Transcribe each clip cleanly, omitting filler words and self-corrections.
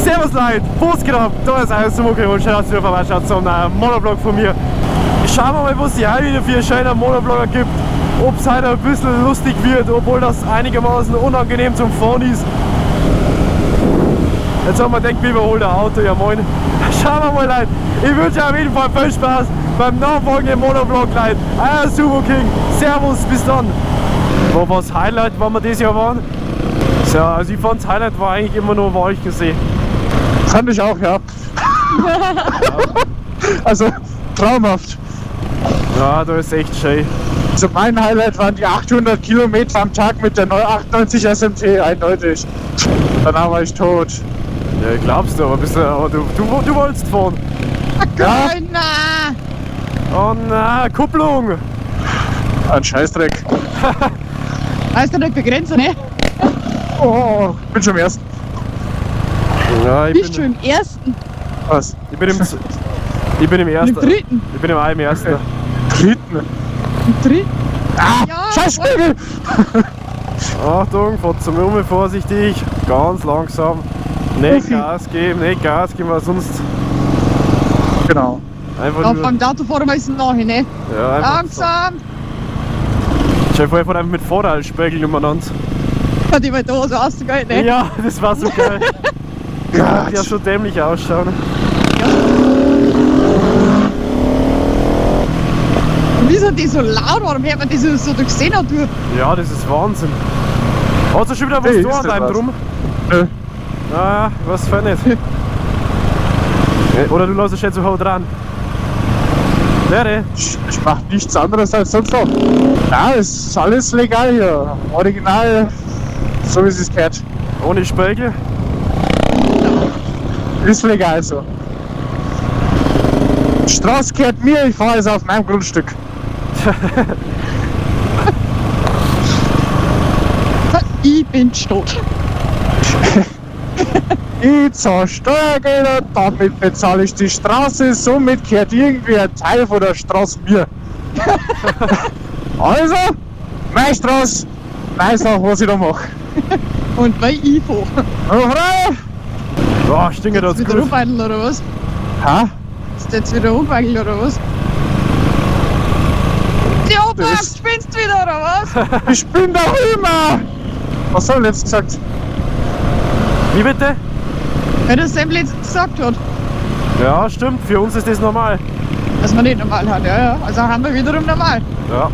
Servus Leute, was geht ab? Da ist euer Sumo-Kino und schön, dass ihr vorbeischaut zum Monovlog von mir. Schauen wir mal, was es heute wieder für einen schönen Monovlogger gibt. Ob es heute ein bisschen lustig wird, obwohl das einigermaßen unangenehm zum Fahren ist. Jetzt haben wir gedacht, wir überholen ein Auto, ja moin. Schauen wir mal Leute, ich wünsche euch auf jeden Fall viel Spaß beim nachfolgenden Monovlog Leute. Euer Sumo King, Servus, bis dann. Wo war das Highlight, wann wir dieses Jahr waren? So, also ich fand das Highlight war eigentlich immer nur Walchensee. Fand ich auch, ja. Also traumhaft. Ja, da ist echt schön. Also mein Highlight waren die 800 Kilometer am Tag mit der 98 SMT, eindeutig. Danach war ich tot. Ja, glaubst du, aber du wolltest fahren. Ja. Oh nein, Kupplung! Ein Scheißdreck. Heißt ja nicht begrenzt, ne? Oh, bin schon im ersten. Ja, Bist du im ersten? Was? Ich bin im ersten. Im dritten? Ich bin im ersten. Dritten. Im dritten? Ah, Ja, Scheißspiegel! Achtung, fahrt zum Rumme vorsichtig, ganz langsam. Nicht Gas geben, weil sonst Genau. einfach Ja, nur... beim Autofahren ist es nachher, ne? Ja, einfach Langsam! Stell dir vor, ich fahr einfach mit Vorderhaltspiegel umeinander. Ja, die war da so ausgegangen, ne? Ja, das war so geil. Gott. Ja, so dämlich ausschauen. Und wieso die so laut waren, hört man die so durchs Auto? Ja, das ist Wahnsinn. Hast du schon wieder was Hey, da ist an das deinem was? drum? Nö. Ah, was für nicht. Oder du lässt es schon zu Hause dran. Wäre. Ich mach nichts anderes als sonst auch. Ja, es ist alles legal hier. Original, so wie es gehört. Ohne Spiegel. Ist legal so. Die Straße gehört mir, ich fahre also auf meinem Grundstück. Ich bin tot. Ich zahle Steuergelder, damit bezahle ich die Straße, somit gehört irgendwie ein Teil von der Straße mir. Also, meine Straße, meine Sache, was ich da mache. Und weil ich fahre. Oh, frei! Boah, stinkt das Wieder gut. umwandeln oder was? Ha? Ist jetzt wieder umwandeln oder was? Die Opa, Das- spinnst du wieder oder was? Ich bin da immer! Was soll jetzt gesagt? Wie bitte? Wenn das Sam letztens gesagt hat, Ja, stimmt, für uns ist das normal. dass man nicht normal hat, ja, ja. Also haben wir wiederum normal. Ja.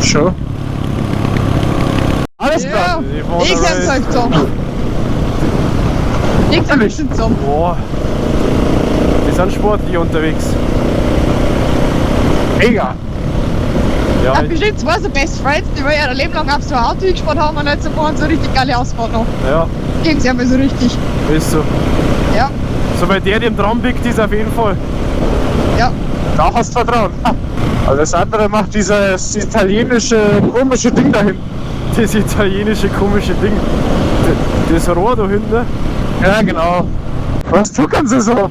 Schon. Alles klar. Ja, ich hab's euch zusammen. Ich hab's euch zusammen. Boah. Die sind sportlich unterwegs. Mega. Ja, Ja, bestimmt zwei so Best Friends, die wir ihr Leben lang auf so ein Auto gefahren haben und jetzt so fahren so richtig geile Ausfahrt noch. ja, Gegen sie einmal so richtig. ist so. Ja, So bei der, die im Traum biegt, ist auf jeden Fall. ja. Da hast du Vertrauen. Also das andere macht dieses italienische komische Ding dahin. Das italienische komische Ding. Das Rohr da hinten. Ne? Ja, genau. Was tuckern sie so?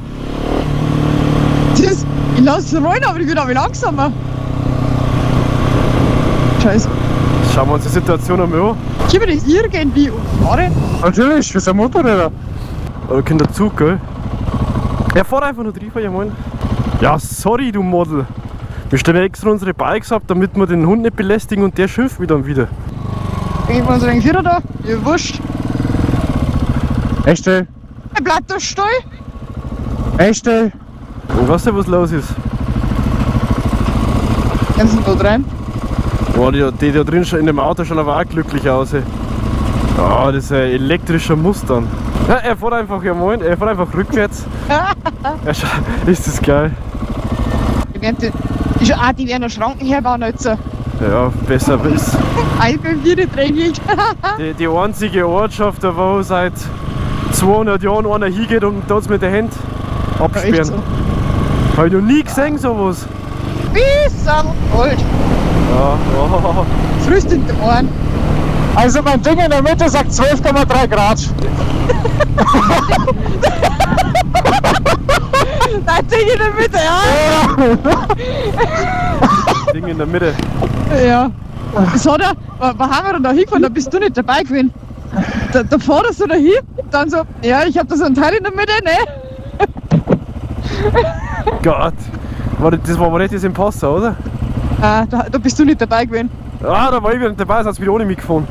Das, ich lasse es rollen, aber ich bin aber langsamer. Scheiße. Schauen wir uns die Situation einmal an. Können wir das irgendwie umfahren? Natürlich, wir sind Motorräder. Aber kennt der Zug, gell? Er fährt einfach nur drüber, ja moin. Ja, sorry, du Model. Wir stellen extra unsere Bikes ab, damit wir den Hund nicht belästigen und der schimpft wieder und wieder. Gehen wir uns einen Vierer da? Ja, wurscht. Echte? Ein Blatterstall? Echte? Und weißt du, was los ist? Gehen Sie da rein? Boah, die da drin in dem Auto schauen aber auch glücklich aus. Ey. Ah, das ist ein elektrischer Mustang. Ja, er fährt einfach, ja moin, er fährt einfach rückwärts. Ist das geil. Die werden noch Schranken herbauen jetzt. Ja, besser ist. Alkohol Bier drängelt. Die einzige Ortschaft, da wo seit 200 Jahren einer hingeht und dort mit der Hand absperren. So. Hab ich noch nie gesehen sowas. Bis am Gold. Ja, oh. Frühst in den Ohren. Also mein Ding in der Mitte sagt 12,3 Grad. Nein, Ding in der Mitte, ja. Ding in der Mitte. Ja. Das hat er, wo haben wir denn da hingefahren? Da bist du nicht dabei gewesen. Da fährt er so dahin, dann so, ja, ich hab da so ein Teil in der Mitte, ne? Gott. Das war aber nicht das Imposter, oder? Ah, da bist du nicht dabei gewesen. Ah, da war ich wieder nicht dabei, das hat es wieder ohne mich gefahren.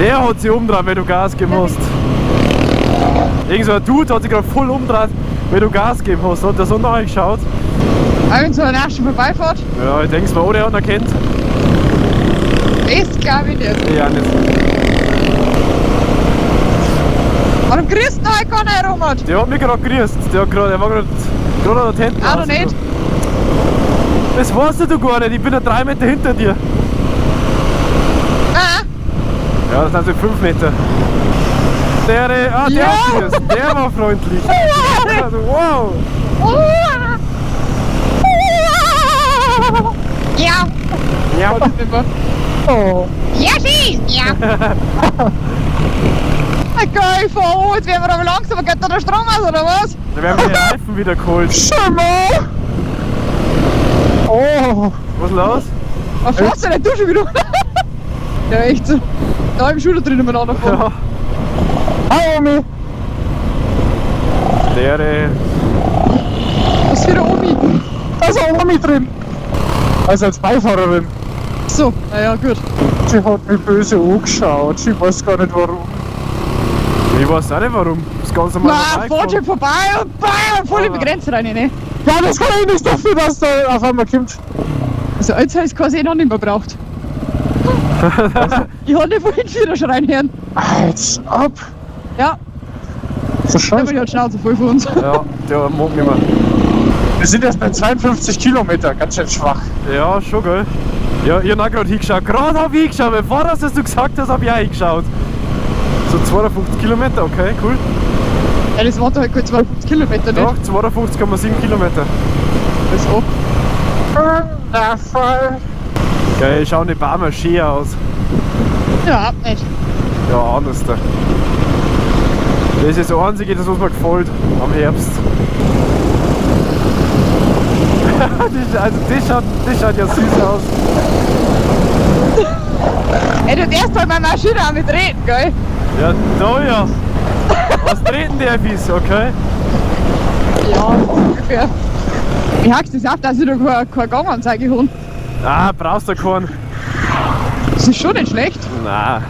Der hat sich umgedreht, wenn du Gas gegeben hast. Irgend so ein Dude hat sich gerade voll umgedreht, wenn du Gas gegeben hast. Hat der so nachgeschaut? Irgend so eine erste Vorbeifahrt? Ja, ich denke es mal, ohne einer kennt. Das glaube ich nicht. Ja, nicht. Warum grüßt da halt keiner herum? Der hat mich gerade grüßt. Der war gerade an der Tente. Ah, du nicht? Das weißt du gar nicht, ich bin ja 3 Meter hinter dir. Ah, Ja, das sind so 5 Meter. Der hat grüßt. Der war freundlich. Also, wow. ja. Ja, Oh. Ja, schieß! Ja! Geil, fahr jetzt werden wir aber langsamer, geht da der Strom aus, oder was? da werden wir die Reifen wieder geholt. Schimmer! Oh. Was ist los? Was fährst du denn du schon wieder? Ja, echt so. Da im Schule drin miteinander fahren. Ja, Hi, Omi. der Was für eine Omi? Da ist eine Omi drin. Also als Beifahrerin. So, naja, gut. Sie hat mich böse angeschaut. Ich weiß gar nicht warum. ich weiß auch nicht warum. Das Ganze mal Na, fährt schon vorbei und bam, voll in die Grenze rein, ne? Ja, das kann ich nicht dafür, dass da auf einmal kommt. Also, jetzt habe ich es quasi noch nicht mehr braucht. Ich habe nicht vorhin wieder schreien hören. Als ob. Ja, So der scheiße. wird halt Schnauze voll von uns. Ja, der mag nicht mehr. Wir sind erst bei 52 Kilometer, ganz schön schwach. Ja, schon geil. Ja, ich hab auch gerade hingeschaut. Gerade hab ich geschaut. Bevor das, was du gesagt hast, hab ich auch hingeschaut. So 52 Kilometer, okay, cool. Ja, das waren halt kurz 52 Kilometer, nicht? Ja, 52,7 Kilometer. Das ist auch. Wundervoll. Geil, schauen die Bäume schön aus. Ja, nicht. Ja, anders da. Das ist das Einzige, das was mir gefällt am Herbst. das schaut ja süß aus. Ey, du darfst halt meine Maschine auch mit reden, gell? Ja, da ja. Was treten der Fies, okay? Ja, ungefähr. Ich hack's das auf, dass ich da keine Ganganzeige habe. Ah, brauchst du keinen. Das ist schon nicht schlecht. Nein.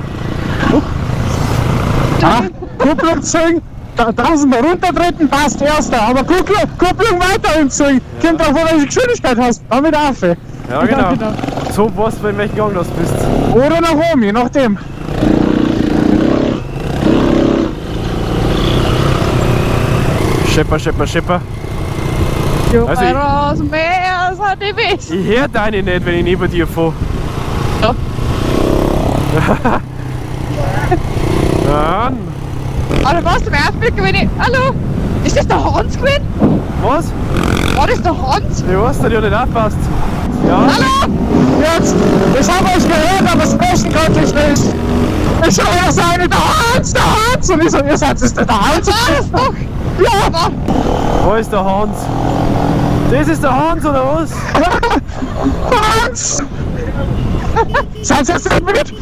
Ah, Kupplung ziehen, da draußen mal runtertreten, passt erster. Aber Kupplung weiter ziehen. Kommt drauf an, welche Geschwindigkeit hast. Damit auf. Ja, genau. So weißt du, in welchem Gang du bist. Oder nach oben, je nachdem. Schepper, schepper, schepper. Jo, Also ich- aus dem Meer sind die Wiss. Ich hör deine nicht, wenn ich neben dir fahre. Ja. Dann. Aber was zum ersten Blick, wenn ich. Hallo? Ist das der Hans gewesen? Was? War das der Hans? Ich weiß, der nicht aufpasst. Ja. Hallo? Jetzt, ich habe euch gehört, aber sprechen konnte ich nicht. Ich höre sagen, der Hans! Und ich so, ihr seid es der Hans? War das doch? Ja, Aber Wo ist der Hans? Das ist der Hans oder was? Hans! Seid ihr jetzt nicht mit?